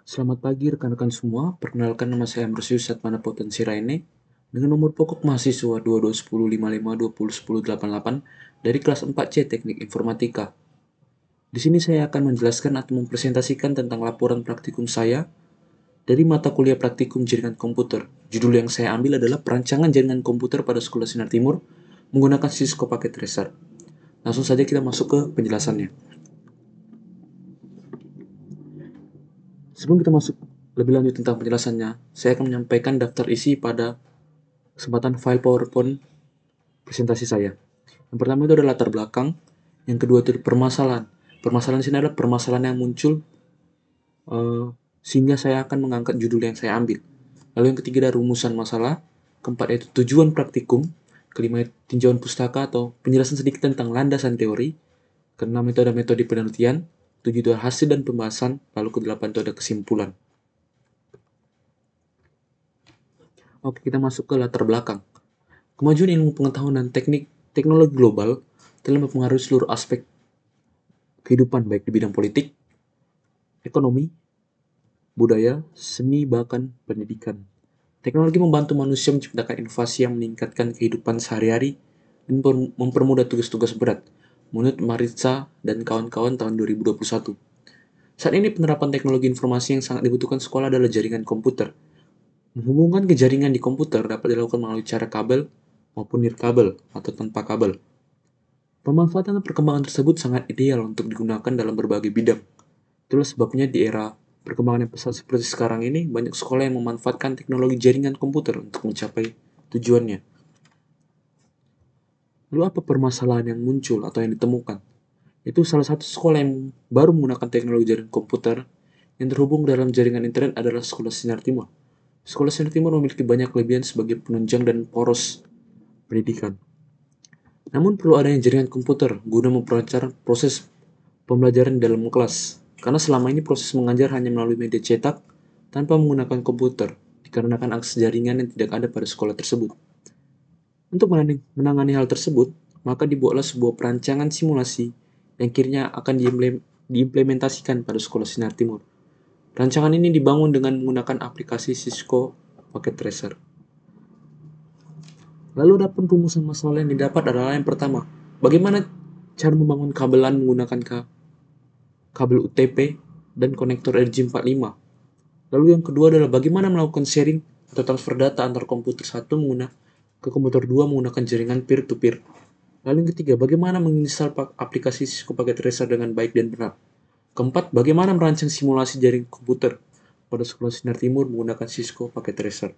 Selamat pagi rekan-rekan semua, perkenalkan nama saya Ambrosius Satmana Potensi Raine dengan nomor pokok mahasiswa 221055201088 dari kelas 4C Teknik Informatika. Di sini saya akan menjelaskan atau mempresentasikan tentang laporan praktikum saya dari mata kuliah praktikum jaringan komputer. Judul yang saya ambil adalah Perancangan Jaringan Komputer pada Sekolah Sinar Timur menggunakan Cisco Packet Tracer. Langsung saja kita masuk ke penjelasannya. Sebelum kita masuk lebih lanjut tentang penjelasannya, saya akan menyampaikan daftar isi pada kesempatan file PowerPoint presentasi saya. Yang pertama itu adalah latar belakang, yang kedua itu permasalahan. Permasalahan di sini adalah permasalahan yang muncul sehingga saya akan mengangkat judul yang saya ambil. Lalu yang ketiga adalah rumusan masalah, keempat yaitu tujuan praktikum, kelima tinjauan pustaka atau penjelasan sedikit tentang landasan teori, keenam itu ada metode penelitian, tujuh itu ada hasil dan pembahasan, lalu kedelapan itu ada kesimpulan. Oke, kita masuk ke latar belakang. Kemajuan ilmu pengetahuan dan teknologi global telah mempengaruhi seluruh aspek kehidupan baik di bidang politik, ekonomi, budaya, seni, bahkan pendidikan. Teknologi membantu manusia menciptakan inovasi yang meningkatkan kehidupan sehari-hari dan mempermudah tugas-tugas berat, menurut Maritza dan kawan-kawan tahun 2021. Saat ini penerapan teknologi informasi yang sangat dibutuhkan sekolah adalah jaringan komputer. Menghubungkan ke jaringan di komputer dapat dilakukan melalui cara kabel maupun nirkabel atau tanpa kabel. Pemanfaatan dan perkembangan tersebut sangat ideal untuk digunakan dalam berbagai bidang. Itulah sebabnya di era perkembangan yang pesat seperti sekarang ini, banyak sekolah yang memanfaatkan teknologi jaringan komputer untuk mencapai tujuannya. Lalu apa permasalahan yang muncul atau yang ditemukan? Itu salah satu sekolah yang baru menggunakan teknologi jaringan komputer yang terhubung dalam jaringan internet adalah Sekolah Sinar Timur. Sekolah Sinar Timur memiliki banyak kelebihan sebagai penunjang dan poros pendidikan. Namun perlu adanya jaringan komputer guna memperlancar proses pembelajaran dalam kelas. Karena selama ini proses mengajar hanya melalui media cetak tanpa menggunakan komputer, dikarenakan akses jaringan yang tidak ada pada sekolah tersebut. Untuk menangani hal tersebut, maka dibuatlah sebuah perancangan simulasi yang akhirnya akan diimplementasikan pada Sekolah Sinar Timur. Rancangan ini dibangun dengan menggunakan aplikasi Cisco Packet Tracer. Lalu ada rumusan masalah yang didapat adalah yang pertama, bagaimana cara membangun kabelan menggunakan kabel UTP dan konektor RJ45. Lalu yang kedua adalah bagaimana melakukan sharing atau transfer data antar komputer satu ke komputer 2 menggunakan jaringan peer-to-peer. Lalu yang ketiga, bagaimana menginstal aplikasi Cisco Packet Tracer dengan baik dan benar. Keempat, bagaimana merancang simulasi jaring komputer pada Sekolah Sinar Timur menggunakan Cisco Packet Tracer.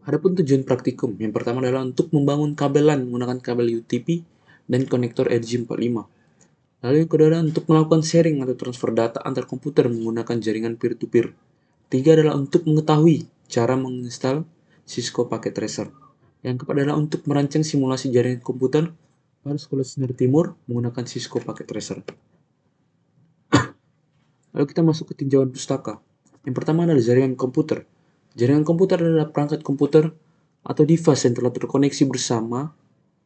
Adapun tujuan praktikum, yang pertama adalah untuk membangun kabelan menggunakan kabel UTP dan konektor RJ45. Lalu yang kedua adalah untuk melakukan sharing atau transfer data antar komputer menggunakan jaringan peer-to-peer. Tiga adalah untuk mengetahui cara menginstal Cisco Packet Tracer. Yang keempat adalah untuk merancang simulasi jaringan komputer pada Sekolah Sinar Timur menggunakan Cisco Packet Tracer. Lalu kita masuk ke tinjauan pustaka. Yang pertama adalah jaringan komputer. Jaringan komputer adalah perangkat komputer atau device yang telah terkoneksi bersama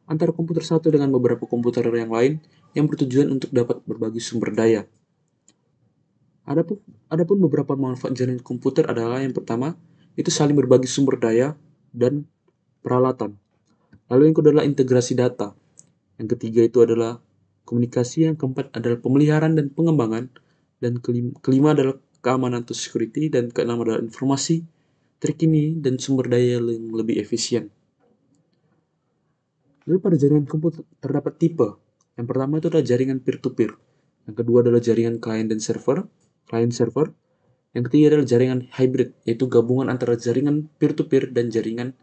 antara komputer satu dengan beberapa komputer yang lain yang bertujuan untuk dapat berbagi sumber daya. Adapun beberapa manfaat jaringan komputer adalah yang pertama, itu saling berbagi sumber daya dan peralatan. Lalu yang kedua adalah integrasi data. Yang ketiga itu adalah komunikasi, yang keempat adalah pemeliharaan dan pengembangan, dan kelima adalah keamanan atau security, dan keenam adalah informasi terkini dan sumber daya yang lebih efisien. Lalu pada jaringan komputer terdapat tipe. Yang pertama itu adalah jaringan peer-to-peer. Yang kedua adalah jaringan client server. Yang ketiga adalah jaringan hybrid, yaitu gabungan antara jaringan peer-to-peer dan jaringan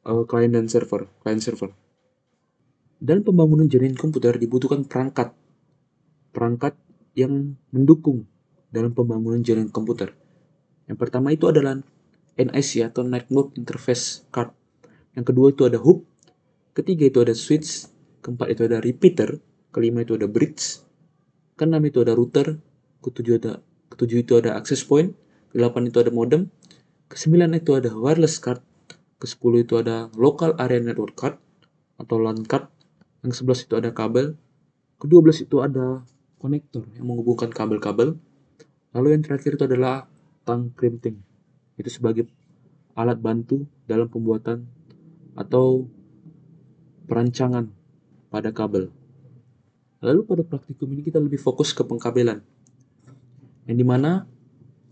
client server. Dalam pembangunan jaringan komputer dibutuhkan perangkat yang mendukung dalam pembangunan jaringan komputer. Yang pertama itu adalah NIC atau Network Interface Card. Yang kedua itu ada hub. Ketiga itu ada switch. Keempat itu ada repeater. Kelima itu ada bridge. Keenam itu ada router. Ketujuh itu ada access point. Kedelapan itu ada modem. Kesembilan itu ada wireless card. Kesepuluh itu ada local area network card atau LAN card. Yang 11 itu ada kabel. Ke-12 itu ada konektor yang menghubungkan kabel-kabel. Lalu yang terakhir itu adalah tang crimping. Itu sebagai alat bantu dalam pembuatan atau perancangan pada kabel. Lalu pada praktikum ini kita lebih fokus ke pengkabelan, yang dimana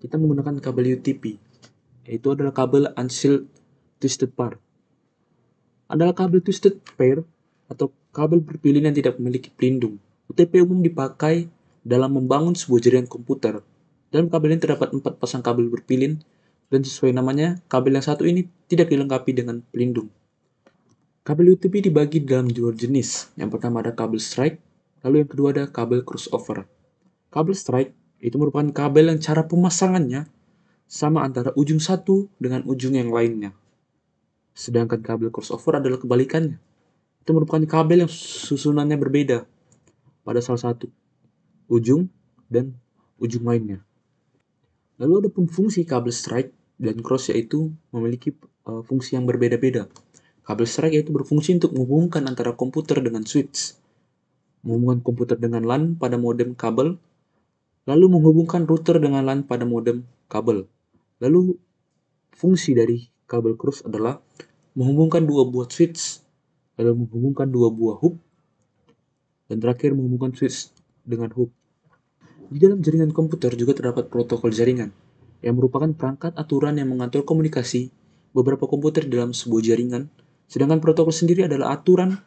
kita menggunakan kabel UTP, yaitu adalah kabel Unsealed Twisted Pair. Adalah kabel twisted pair atau kabel berpilin yang tidak memiliki pelindung. UTP umum dipakai dalam membangun sebuah jaringan komputer. Dalam kabel ini terdapat 4 pasang kabel berpilin, dan sesuai namanya, kabel yang satu ini tidak dilengkapi dengan pelindung. Kabel UTP dibagi dalam dua jenis. Yang pertama ada kabel strike, lalu yang kedua ada kabel crossover. Kabel strike itu merupakan kabel yang cara pemasangannya sama antara ujung satu dengan ujung yang lainnya. Sedangkan kabel crossover adalah kebalikannya. Itu merupakan kabel yang susunannya berbeda pada salah satu ujung dan ujung lainnya. Lalu ada pun fungsi kabel strike dan cross, yaitu memiliki fungsi yang berbeda-beda. Kabel strike yaitu berfungsi untuk menghubungkan antara komputer dengan switch, menghubungkan komputer dengan LAN pada modem kabel, lalu menghubungkan router dengan LAN pada modem kabel. Lalu fungsi dari kabel cross adalah menghubungkan dua buah switch, lalu menghubungkan dua buah hub, dan terakhir menghubungkan switch dengan hub. Di dalam jaringan komputer juga terdapat protokol jaringan, yang merupakan perangkat aturan yang mengatur komunikasi beberapa komputer dalam sebuah jaringan, sedangkan protokol sendiri adalah aturan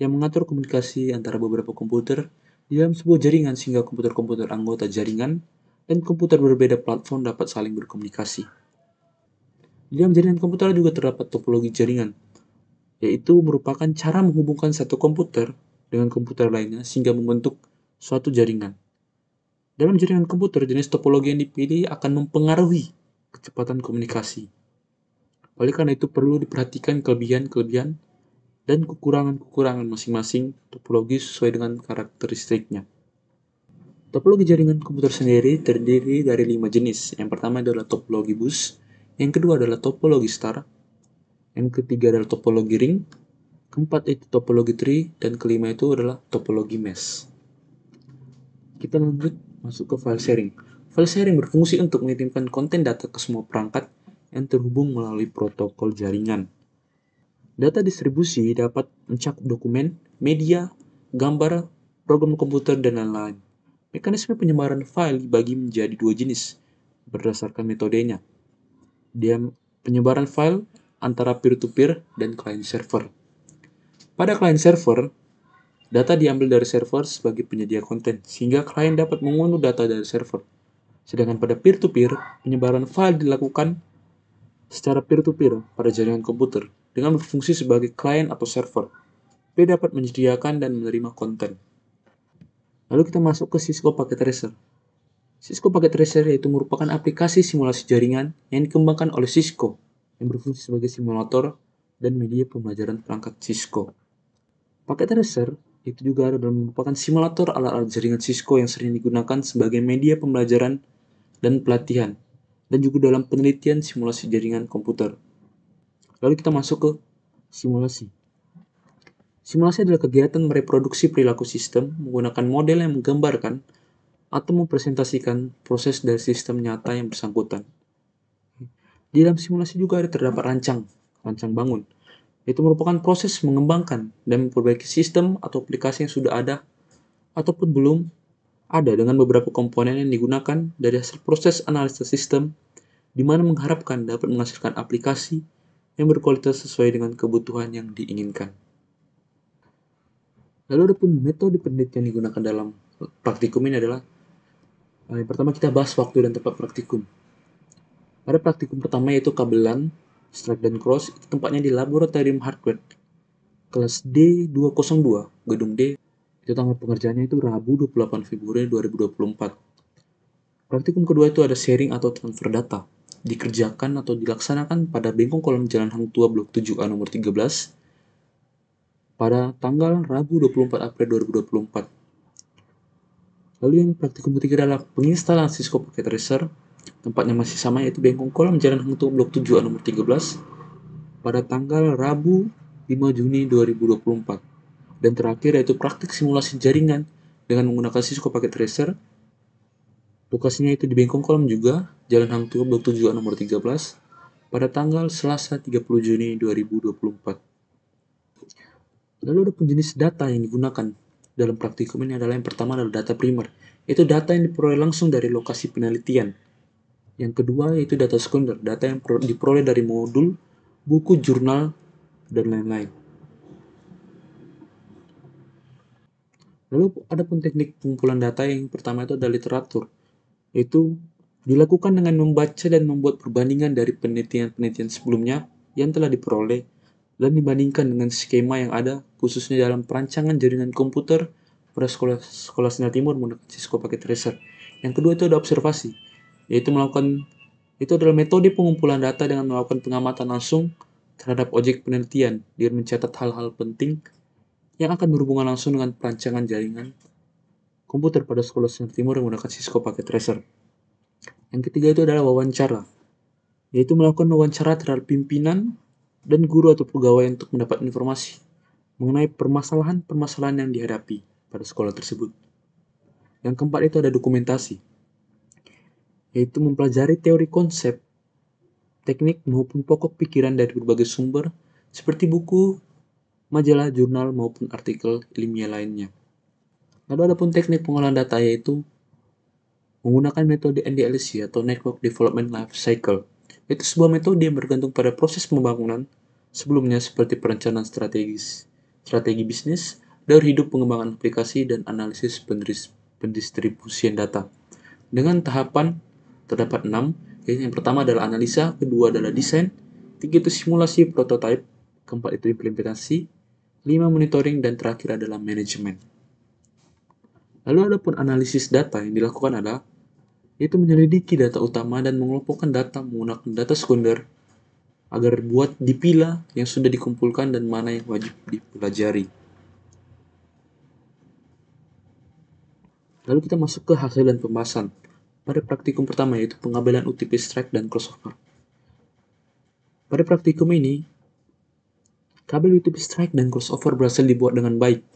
yang mengatur komunikasi antara beberapa komputer di dalam sebuah jaringan sehingga komputer-komputer anggota jaringan dan komputer berbeda platform dapat saling berkomunikasi. Di dalam jaringan komputer juga terdapat topologi jaringan, yaitu merupakan cara menghubungkan satu komputer dengan komputer lainnya sehingga membentuk suatu jaringan. Dalam jaringan komputer, jenis topologi yang dipilih akan mempengaruhi kecepatan komunikasi. Oleh karena itu perlu diperhatikan kelebihan-kelebihan dan kekurangan-kekurangan masing-masing topologi sesuai dengan karakteristiknya. Topologi jaringan komputer sendiri terdiri dari 5 jenis. Yang pertama adalah topologi bus, yang kedua adalah topologi star, yang ketiga adalah topologi ring, keempat itu topologi tree, dan kelima itu adalah topologi mesh. Kita lanjut masuk ke file sharing. File sharing berfungsi untuk mengirimkan konten data ke semua perangkat yang terhubung melalui protokol jaringan. Data distribusi dapat mencakup dokumen, media, gambar, program komputer, dan lain-lain. Mekanisme penyebaran file dibagi menjadi dua jenis berdasarkan metodenya. Dia penyebaran file antara peer-to-peer dan client server. Pada client server, data diambil dari server sebagai penyedia konten, sehingga klien dapat mengunduh data dari server. Sedangkan pada peer-to-peer, penyebaran file dilakukan secara peer-to-peer pada jaringan komputer, dengan berfungsi sebagai klien atau server. P dapat menyediakan dan menerima konten. Lalu kita masuk ke Cisco Packet Tracer. Cisco Packet Tracer yaitu merupakan aplikasi simulasi jaringan yang dikembangkan oleh Cisco, yang berfungsi sebagai simulator dan media pembelajaran perangkat Cisco. Packet Tracer itu juga adalah merupakan simulator alat-alat jaringan Cisco yang sering digunakan sebagai media pembelajaran dan pelatihan, dan juga dalam penelitian simulasi jaringan komputer. Lalu kita masuk ke simulasi. Simulasi adalah kegiatan mereproduksi perilaku sistem menggunakan model yang menggambarkan atau mempresentasikan proses dari sistem nyata yang bersangkutan. Di dalam simulasi juga ada terdapat rancang bangun. Itu merupakan proses mengembangkan dan memperbaiki sistem atau aplikasi yang sudah ada ataupun belum ada dengan beberapa komponen yang digunakan dari hasil proses analisa sistem, di mana mengharapkan dapat menghasilkan aplikasi yang berkualitas sesuai dengan kebutuhan yang diinginkan. Lalu ada pun metode penelitian yang digunakan dalam praktikum ini adalah yang pertama kita bahas waktu dan tempat praktikum. Pada praktikum pertama yaitu kabelan, strike dan cross, itu tempatnya di Laboratorium Hardware kelas D202, gedung D. Itu tanggal pengerjaannya itu Rabu 28 Februari 2024. Praktikum kedua itu ada sharing atau transfer data. Dikerjakan atau dilaksanakan pada bengkong kolam Jalan Hang Tua Blok 7A nomor 13 pada tanggal Rabu 24 April 2024. Lalu yang praktikum ketiga adalah penginstalan Cisco Packet Tracer. Tempatnya masih sama yaitu bengkong kolam Jalan Hang Tua Blok 7A nomor 13 pada tanggal Rabu 5 Juni 2024. Dan terakhir yaitu praktik simulasi jaringan dengan menggunakan Cisco Packet Tracer. Lokasinya itu di Bengkong Kolam juga, Jalan Hang Tuah Blok 7 nomor 13, pada tanggal Selasa 30 Juni 2024. Lalu ada pun jenis data yang digunakan dalam praktikum ini adalah yang pertama adalah data primer. Itu data yang diperoleh langsung dari lokasi penelitian. Yang kedua yaitu data sekunder, data yang diperoleh dari modul, buku, jurnal, dan lain-lain. Lalu ada pun teknik pengumpulan data yang pertama itu adalah literatur, yaitu dilakukan dengan membaca dan membuat perbandingan dari penelitian-penelitian sebelumnya yang telah diperoleh dan dibandingkan dengan skema yang ada khususnya dalam perancangan jaringan komputer pada sekolah Sinar Timur menggunakan Cisco Packet Tracer. Yang kedua itu ada observasi, yaitu itu adalah metode pengumpulan data dengan melakukan pengamatan langsung terhadap objek penelitian dengan mencatat hal-hal penting yang akan berhubungan langsung dengan perancangan jaringan komputer pada sekolah Sinar Timur yang menggunakan Cisco Packet Tracer. Yang ketiga itu adalah wawancara, yaitu melakukan wawancara terhadap pimpinan dan guru atau pegawai untuk mendapat informasi mengenai permasalahan-permasalahan yang dihadapi pada sekolah tersebut. Yang keempat itu ada dokumentasi, yaitu mempelajari teori konsep, teknik maupun pokok pikiran dari berbagai sumber seperti buku, majalah, jurnal, maupun artikel ilmiah lainnya. Lalu ada pun teknik pengolahan data yaitu menggunakan metode NDLC atau Network Development Life Cycle. Itu sebuah metode yang bergantung pada proses pembangunan sebelumnya seperti perencanaan strategi bisnis, dari hidup pengembangan aplikasi, dan analisis pendistribusian data. Dengan tahapan terdapat 6, yaitu yang pertama adalah analisa, kedua adalah desain, 3 itu simulasi prototype, keempat itu implementasi, 5 monitoring, dan terakhir adalah manajemen. Lalu ada pun analisis data yang dilakukan adalah yaitu menyelidiki data utama dan mengelompokkan data menggunakan data sekunder agar buat dipilah yang sudah dikumpulkan dan mana yang wajib dipelajari. Lalu kita masuk ke hasil dan pembahasan. Pada praktikum pertama yaitu pengambilan UTP strike dan crossover. Pada praktikum ini, kabel UTP strike dan crossover berhasil dibuat dengan baik.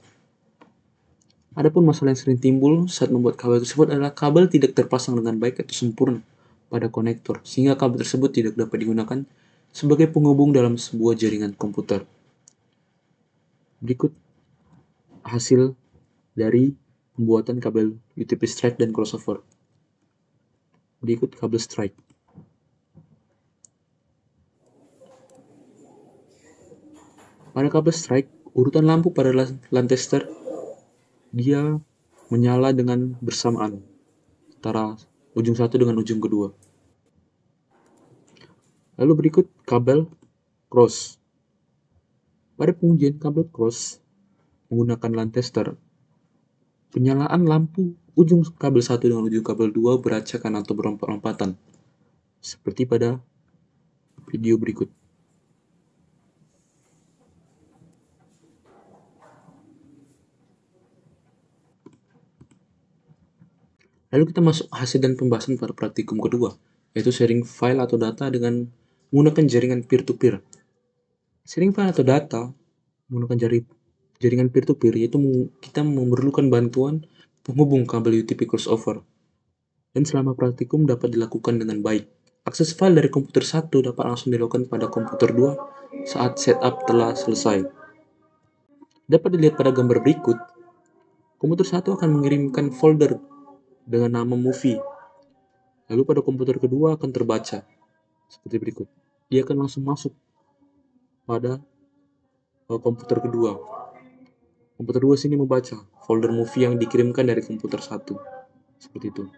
Adapun masalah yang sering timbul saat membuat kabel tersebut adalah kabel tidak terpasang dengan baik atau sempurna pada konektor, sehingga kabel tersebut tidak dapat digunakan sebagai penghubung dalam sebuah jaringan komputer. Berikut hasil dari pembuatan kabel UTP strike dan crossover. Berikut kabel strike. Pada kabel strike, urutan lampu pada Lancaster dia menyala dengan bersamaan antara ujung satu dengan ujung kedua. Lalu berikut kabel cross. Pada pengujian kabel cross menggunakan Lancaster, penyalaan lampu ujung kabel 1 dengan ujung kabel 2 beracakan atau berlompat-lompatan, seperti pada video berikut. Lalu kita masuk hasil dan pembahasan pada praktikum kedua, yaitu sharing file atau data dengan menggunakan jaringan peer-to-peer. Sharing file atau data menggunakan jaringan peer-to-peer yaitu kita memerlukan bantuan penghubung kabel UTP crossover. Dan selama praktikum dapat dilakukan dengan baik. Akses file dari komputer 1 dapat langsung dilakukan pada komputer 2 saat setup telah selesai. Dapat dilihat pada gambar berikut, komputer 1 akan mengirimkan folder dengan nama movie. Lalu pada komputer kedua akan terbaca seperti berikut. Dia akan langsung masuk pada komputer kedua. Komputer 2 sini membaca folder movie yang dikirimkan dari komputer 1. Seperti itu.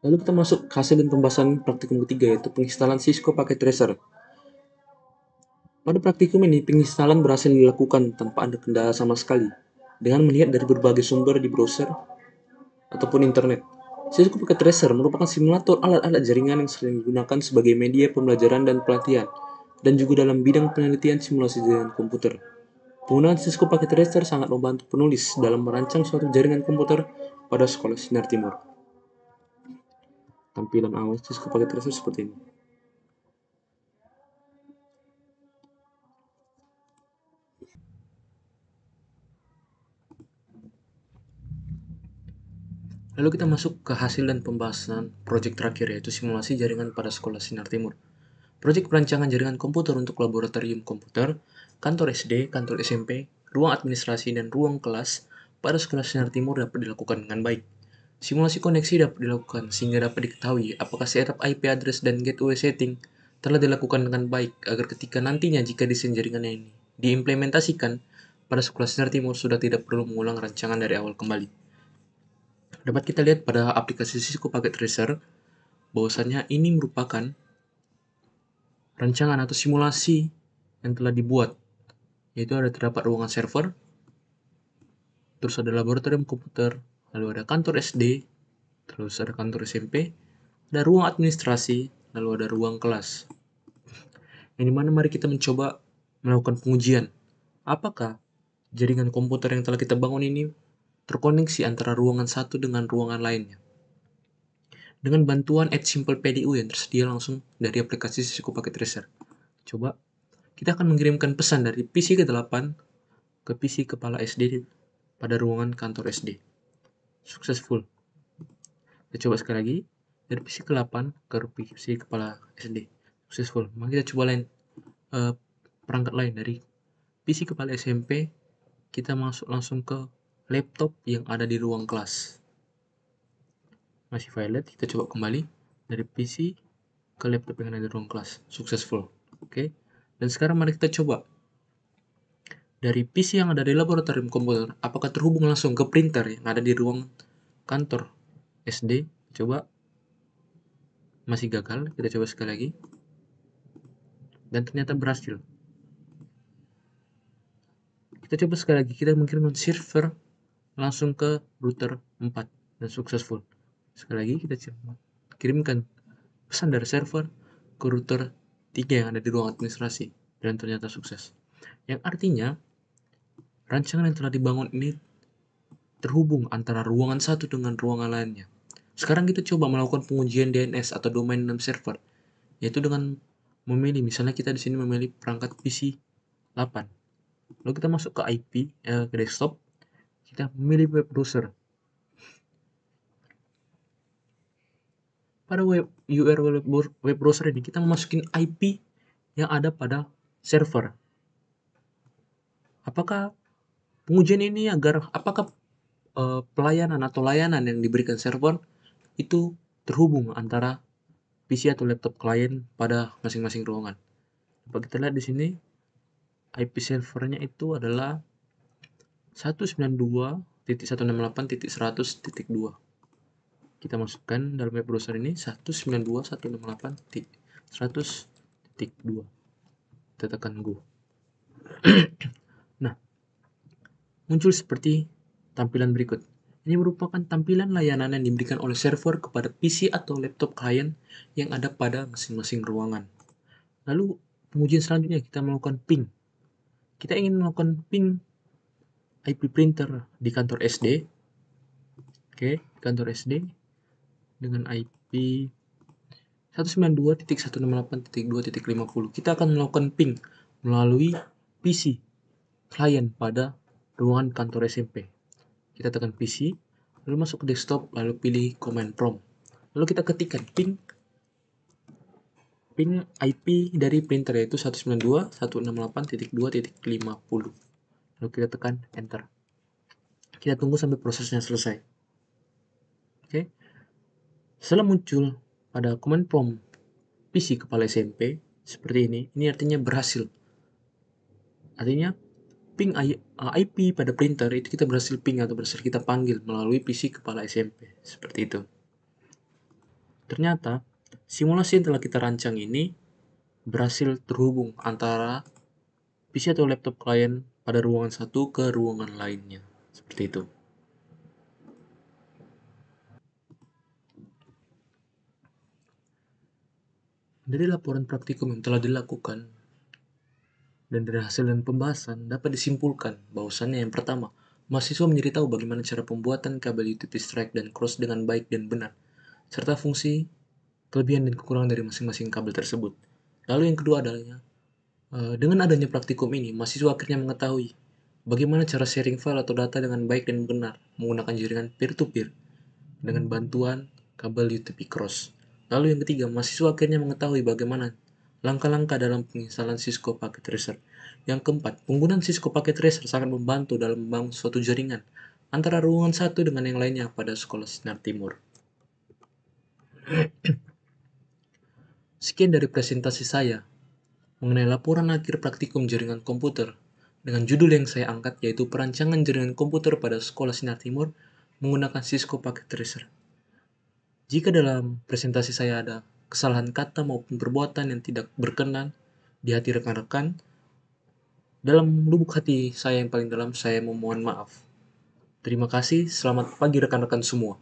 Lalu kita masuk hasil dan pembahasan praktikum ketiga yaitu penginstalan Cisco Packet Tracer. Pada praktikum ini, penginstalan berhasil dilakukan tanpa ada kendala sama sekali, dengan melihat dari berbagai sumber di browser ataupun internet. Cisco Packet Tracer merupakan simulator alat-alat jaringan yang sering digunakan sebagai media pembelajaran dan pelatihan, dan juga dalam bidang penelitian simulasi jaringan komputer. Penggunaan Cisco Packet Tracer sangat membantu penulis dalam merancang suatu jaringan komputer pada sekolah Sinar Timur. Tampilan awal Cisco Packet Tracer seperti ini. Lalu kita masuk ke hasil dan pembahasan proyek terakhir, yaitu simulasi jaringan pada Sekolah Sinar Timur. Proyek perancangan jaringan komputer untuk laboratorium komputer, kantor SD, kantor SMP, ruang administrasi, dan ruang kelas pada Sekolah Sinar Timur dapat dilakukan dengan baik. Simulasi koneksi dapat dilakukan sehingga dapat diketahui apakah setup IP address dan gateway setting telah dilakukan dengan baik agar ketika nantinya jika desain jaringan ini diimplementasikan pada Sekolah Sinar Timur sudah tidak perlu mengulang rancangan dari awal kembali. Dapat kita lihat pada aplikasi Cisco Packet Tracer bahwasannya ini merupakan rancangan atau simulasi yang telah dibuat, yaitu ada terdapat ruangan server, terus ada laboratorium komputer, lalu ada kantor SD, terus ada kantor SMP, ada ruang administrasi, lalu ada ruang kelas. Yang dimana mari kita mencoba melakukan pengujian. Apakah jaringan komputer yang telah kita bangun ini terkoneksi antara ruangan satu dengan ruangan lainnya? Dengan bantuan Add Simple PDU yang tersedia langsung dari aplikasi Cisco Packet Tracer. Coba, kita akan mengirimkan pesan dari PC ke-8 ke PC kepala SD pada ruangan kantor SD. Successful. Kita coba sekali lagi, dari PC ke-8 ke PC kepala SD. Successful. Mari kita coba perangkat lain dari PC kepala SMP, kita masuk langsung ke laptop yang ada di ruang kelas. Masih violet, kita coba kembali dari PC ke laptop yang ada di ruang kelas. Successful. Oke. Dan sekarang mari kita coba dari PC yang ada di laboratorium komputer, apakah terhubung langsung ke printer yang ada di ruang kantor SD? Coba. Masih gagal, kita coba sekali lagi. Dan ternyata berhasil. Kita coba sekali lagi, kita mengirimkan server langsung ke router 4 dan successful. Sekali lagi kita coba kirimkan pesan dari server ke router 3 yang ada di ruang administrasi dan ternyata sukses. Yang artinya rancangan yang telah dibangun ini terhubung antara ruangan satu dengan ruangan lainnya. Sekarang kita coba melakukan pengujian DNS atau domain name server, yaitu dengan memilih, misalnya kita di sini memilih perangkat PC 8. Lalu kita masuk ke IP, ke desktop, kita memilih web browser. Pada URL web browser ini kita memasukin IP yang ada pada server. Apakah pengujian ini apakah pelayanan atau layanan yang diberikan server itu terhubung antara PC atau laptop klien pada masing-masing ruangan. Dapat kita lihat di sini IP servernya itu adalah 192.168.100.2. Kita masukkan dalam web browser ini 192.168.100.2. Kita tekan go. Nah, muncul seperti tampilan berikut. Ini merupakan tampilan layanan yang diberikan oleh server kepada PC atau laptop klien yang ada pada masing-masing ruangan. Lalu, pengujian selanjutnya kita melakukan ping. Kita ingin melakukan ping IP printer di kantor SD. Oke, kantor SD dengan IP 192.168.2.50. Kita akan melakukan ping melalui PC klien pada ruangan kantor SMP. Kita tekan PC, lalu masuk ke desktop, lalu pilih command prompt. Lalu kita ketikkan ping IP dari printer yaitu 192.168.2.50. Lalu kita tekan enter. Kita tunggu sampai prosesnya selesai. Oke. Setelah muncul pada command prompt PC kepala SMP seperti ini artinya berhasil. Artinya ping IP pada printer itu kita berhasil ping atau berhasil kita panggil melalui PC kepala SMP. Seperti itu. Ternyata simulasi yang telah kita rancang ini berhasil terhubung antara PC atau laptop klien pada ruangan satu ke ruangan lainnya. Seperti itu. Dari laporan praktikum yang telah dilakukan dan dari hasil dan pembahasan dapat disimpulkan bahwasannya yang pertama, mahasiswa menjadi tahu bagaimana cara pembuatan kabel UTP strike dan cross dengan baik dan benar, serta fungsi, kelebihan dan kekurangan dari masing-masing kabel tersebut. Lalu yang kedua adalah Dengan adanya praktikum ini, mahasiswa akhirnya mengetahui bagaimana cara sharing file atau data dengan baik dan benar menggunakan jaringan peer-to-peer dengan bantuan kabel UTP Cross. Lalu yang ketiga, mahasiswa akhirnya mengetahui bagaimana langkah-langkah dalam penginstalan Cisco Packet Tracer. Yang keempat, penggunaan Cisco Packet Tracer sangat membantu dalam membangun suatu jaringan antara ruangan satu dengan yang lainnya pada Sekolah Sinar Timur. Sekian dari presentasi saya mengenai laporan akhir praktikum jaringan komputer dengan judul yang saya angkat, yaitu perancangan jaringan komputer pada Sekolah Sinar Timur menggunakan Cisco Packet Tracer. Jika dalam presentasi saya ada kesalahan kata maupun perbuatan yang tidak berkenan di hati rekan-rekan, dalam lubuk hati saya yang paling dalam, saya memohon maaf. Terima kasih, selamat pagi rekan-rekan semua.